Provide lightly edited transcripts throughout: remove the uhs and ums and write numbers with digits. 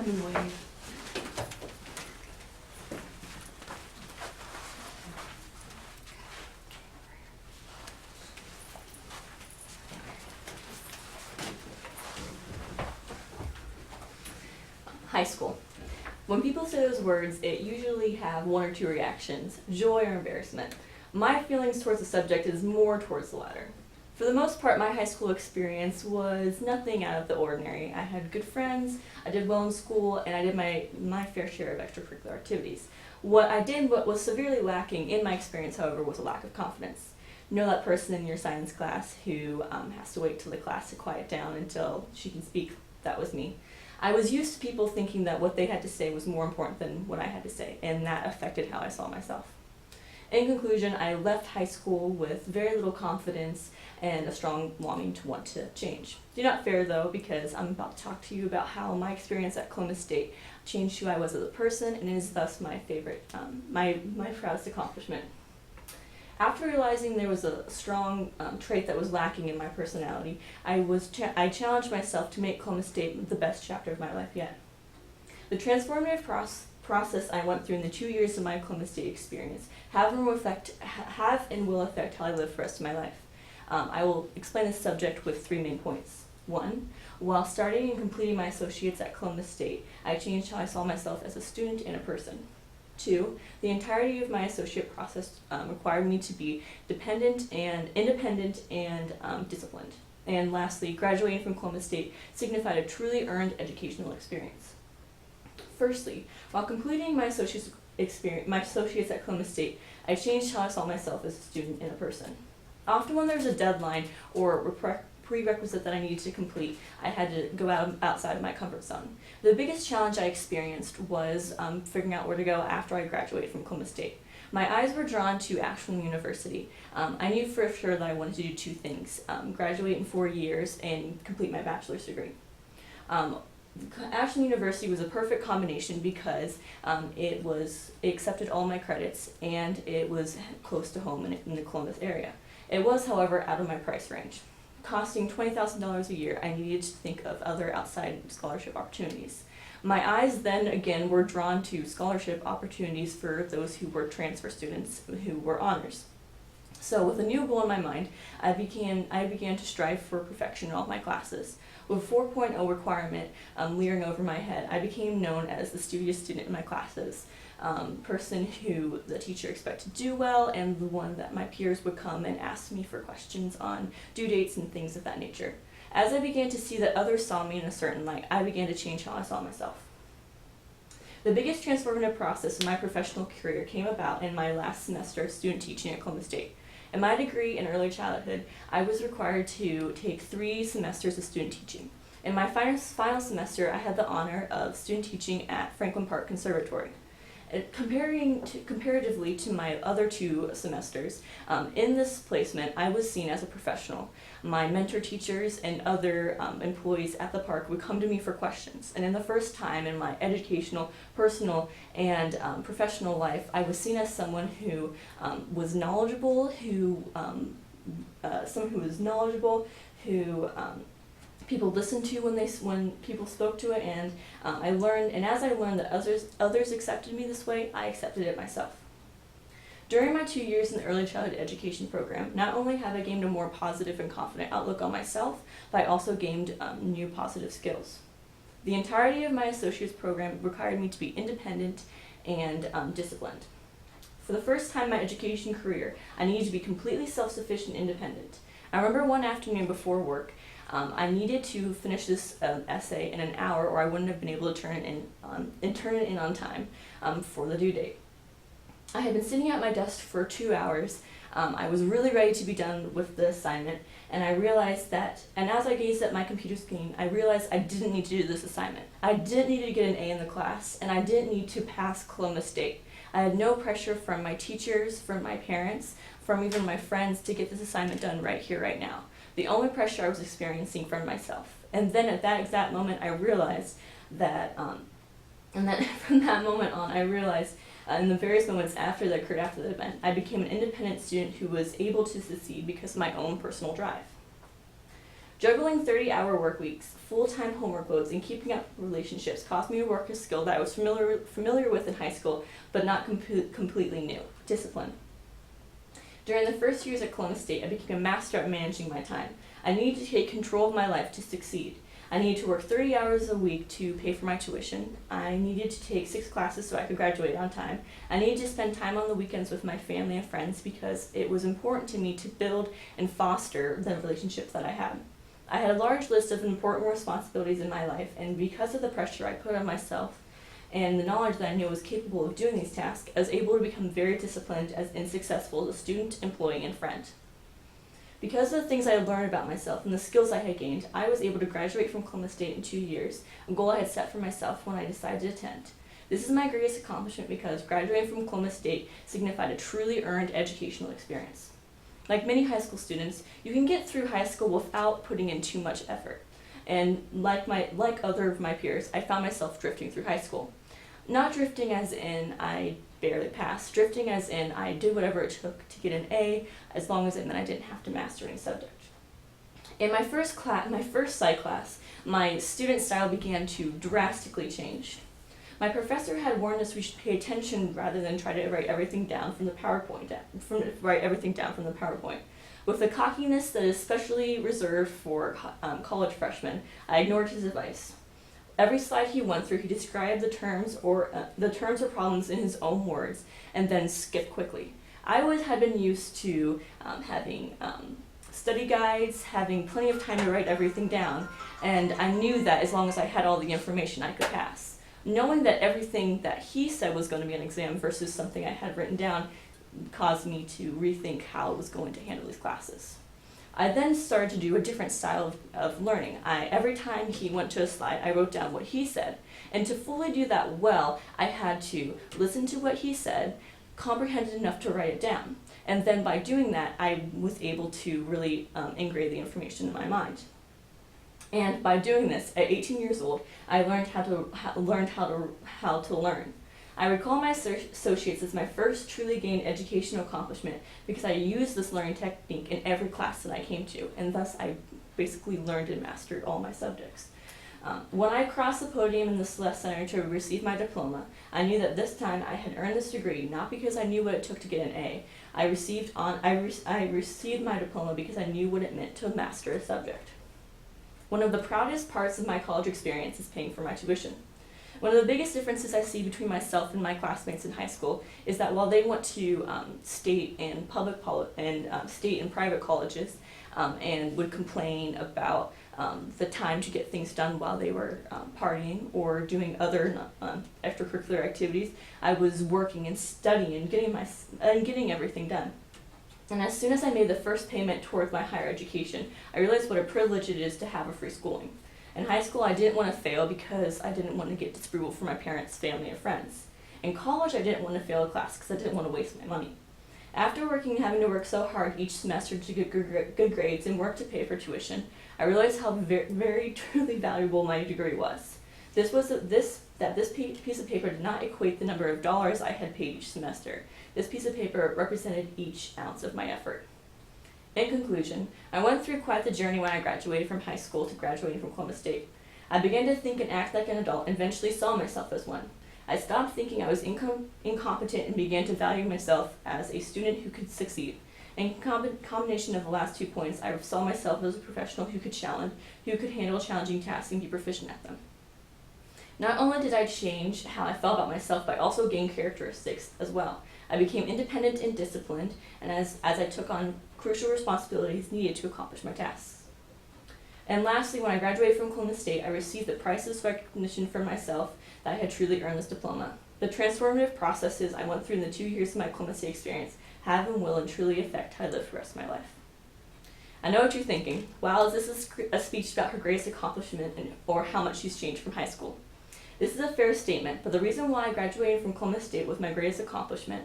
Come and wave. High school. When people say those words, it usually have one or two reactions, joy or embarrassment. My feelings towards the subject is more towards the latter. For the most part, my high school experience was nothing out of the ordinary. I had good friends, I did well in school, and I did my fair share of extracurricular activities. What was severely lacking in my experience, however, was a lack of confidence. You know that person in your science class who has to wait till the class to quiet down until she can speak? That was me. I was used to people thinking that what they had to say was more important than what I had to say, and that affected how I saw myself. In conclusion, I left high school with very little confidence and a strong longing to want to change. Do not fear though, because I'm about to talk to you about how my experience at Columbus State changed who I was as a person, and is thus my favorite, my proudest accomplishment. After realizing there was a strong trait that was lacking in my personality, I challenged myself to make Columbus State the best chapter of my life yet. The transformative process I went through in the 2 years of my Columbus State experience have and will affect how I live for the rest of my life. I will explain this subject with 3 main points. 1, while starting and completing my associates at Columbus State, I changed how I saw myself as a student and a person. 2, the entirety of my associate process required me to be independent and disciplined. And lastly, graduating from Columbus State signified a truly earned educational experience. Firstly, while completing my associates at Columbus State, I changed how I saw myself as a student and a person. Often when there's a deadline or prerequisite that I needed to complete, I had to go outside of my comfort zone. The biggest challenge I experienced was figuring out where to go after I graduated from Columbus State. My eyes were drawn to Ashland University. I knew for sure that I wanted to do 2 things, graduate in 4 years and complete my bachelor's degree. Ashland University was a perfect combination because it accepted all my credits and it was close to home in the Columbus area. It was, however, out of my price range. Costing $20,000 a year, I needed to think of other outside scholarship opportunities. My eyes then again were drawn to scholarship opportunities for those who were transfer students who were honors. So with a new goal in my mind, I began to strive for perfection in all my classes. With 4.0 requirement leering over my head, I became known as the studious student in my classes, person who the teacher expected to do well, and the one that my peers would come and ask me for questions on due dates and things of that nature. As I began to see that others saw me in a certain light, I began to change how I saw myself. The biggest transformative process in my professional career came about in my last semester of student teaching at Columbus State. In my degree in early childhood, I was required to take 3 semesters of student teaching. In my final semester, I had the honor of student teaching at Franklin Park Conservatory. Comparatively to my other 2 semesters, in this placement, I was seen as a professional. My mentor teachers and other employees at the park would come to me for questions. And in the first time in my educational, personal, and professional life, I was seen as someone who was knowledgeable, who people listened to when people spoke to it, and as I learned that others accepted me this way, I accepted it myself. During my 2 years in the early childhood education program, not only have I gained a more positive and confident outlook on myself, but I also gained new positive skills. The entirety of my associate's program required me to be independent and disciplined. For the first time in my education career, I needed to be completely self-sufficient and independent. I remember one afternoon before work, I needed to finish this essay in an hour, or I wouldn't have been able to turn it in on time for the due date. I had been sitting at my desk for 2 hours. I was really ready to be done with the assignment, and as I gazed at my computer screen, I realized I didn't need to do this assignment. I didn't need to get an A in the class, and I didn't need to pass Columbus State. I had no pressure from my teachers, from my parents, from even my friends to get this assignment done right here, right now. The only pressure I was experiencing from myself. And then at that exact moment, I realized that, from that moment on, I realized in the various moments after that occurred after the event, I became an independent student who was able to succeed because of my own personal drive. Juggling 30-hour work weeks, full-time homework loads, and keeping up relationships caused me to work a skill that I was familiar with in high school, but not completely new: discipline. During the first years at Columbus State, I became a master at managing my time. I needed to take control of my life to succeed. I needed to work 30 hours a week to pay for my tuition. I needed to take 6 classes so I could graduate on time. I needed to spend time on the weekends with my family and friends because it was important to me to build and foster the relationships that I had. I had a large list of important responsibilities in my life, and because of the pressure I put on myself and the knowledge that I knew I was capable of doing these tasks, I was able to become very disciplined and successful as a student, employee, and friend. Because of the things I had learned about myself and the skills I had gained, I was able to graduate from Columbus State in 2 years, a goal I had set for myself when I decided to attend. This is my greatest accomplishment because graduating from Columbus State signified a truly earned educational experience. Like many high school students, you can get through high school without putting in too much effort. And like other of my peers, I found myself drifting through high school. Not drifting as in I barely passed, drifting as in I did whatever it took to get an A, as long as it meant I didn't have to master any subject. In my first psych class, my student style began to drastically change. My professor had warned us we should pay attention rather than try to write everything down from the PowerPoint. With a cockiness that is specially reserved for college freshmen, I ignored his advice. Every slide he went through, he described the terms or problems in his own words, and then skipped quickly. I had been used to having study guides, having plenty of time to write everything down, and I knew that as long as I had all the information, I could pass. Knowing that everything that he said was going to be an exam versus something I had written down caused me to rethink how I was going to handle these classes. I then started to do a different style of learning. Every time he went to a slide, I wrote down what he said. And to fully do that well, I had to listen to what he said, comprehend it enough to write it down. And then by doing that, I was able to really engrave the information in my mind. And by doing this, at 18 years old, I learned how to learn. I recall my associates as my first truly gained educational accomplishment because I used this learning technique in every class that I came to, and thus I basically learned and mastered all my subjects. When I crossed the podium in the Celeste Center to receive my diploma, I knew that this time I had earned this degree not because I knew what it took to get an A. I received my diploma because I knew what it meant to master a subject. One of the proudest parts of my college experience is paying for my tuition. One of the biggest differences I see between myself and my classmates in high school is that while they went to state and state and private colleges and would complain about the time to get things done while they were partying or doing other extracurricular activities, I was working and studying and getting everything done. And as soon as I made the first payment towards my higher education, I realized what a privilege it is to have a free schooling. In high school, I didn't want to fail because I didn't want to get disapproval from my parents, family, or friends. In college, I didn't want to fail a class because I didn't want to waste my money. After having to work so hard each semester to get good grades and work to pay for tuition, I realized how very truly valuable my degree was. This piece of paper did not equate the number of dollars I had paid each semester. This piece of paper represented each ounce of my effort. In conclusion, I went through quite the journey when I graduated from high school to graduating from Columbus State. I began to think and act like an adult and eventually saw myself as one. I stopped thinking I was incompetent and began to value myself as a student who could succeed. In combination of the last 2 points, I saw myself as a professional who could handle challenging tasks and be proficient at them. Not only did I change how I felt about myself, but I also gained characteristics as well. I became independent and disciplined, and as I took on crucial responsibilities needed to accomplish my tasks. And lastly, when I graduated from Columbus State, I received the priceless recognition for myself that I had truly earned this diploma. The transformative processes I went through in the 2 years of my Columbus State experience have and will and truly affect how I live the rest of my life. I know what you're thinking. Wow, is this a speech about her greatest accomplishment or how much she's changed from high school? This is a fair statement, but the reason why I graduated from Columbus State with my greatest accomplishment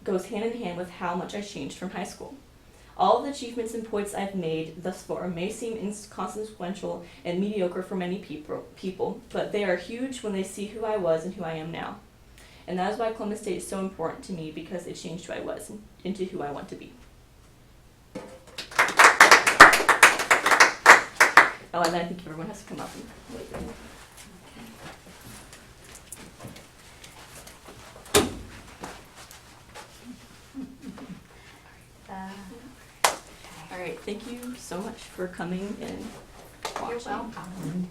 goes hand in hand with how much I changed from high school. All of the achievements and points I've made thus far may seem inconsequential and mediocre for many people, but they are huge when they see who I was and who I am now. And that is why Columbus State is so important to me, because it changed who I was into who I want to be. Oh, and then I think everyone has to come up and wait. All right, thank you so much for coming and watching. You're welcome.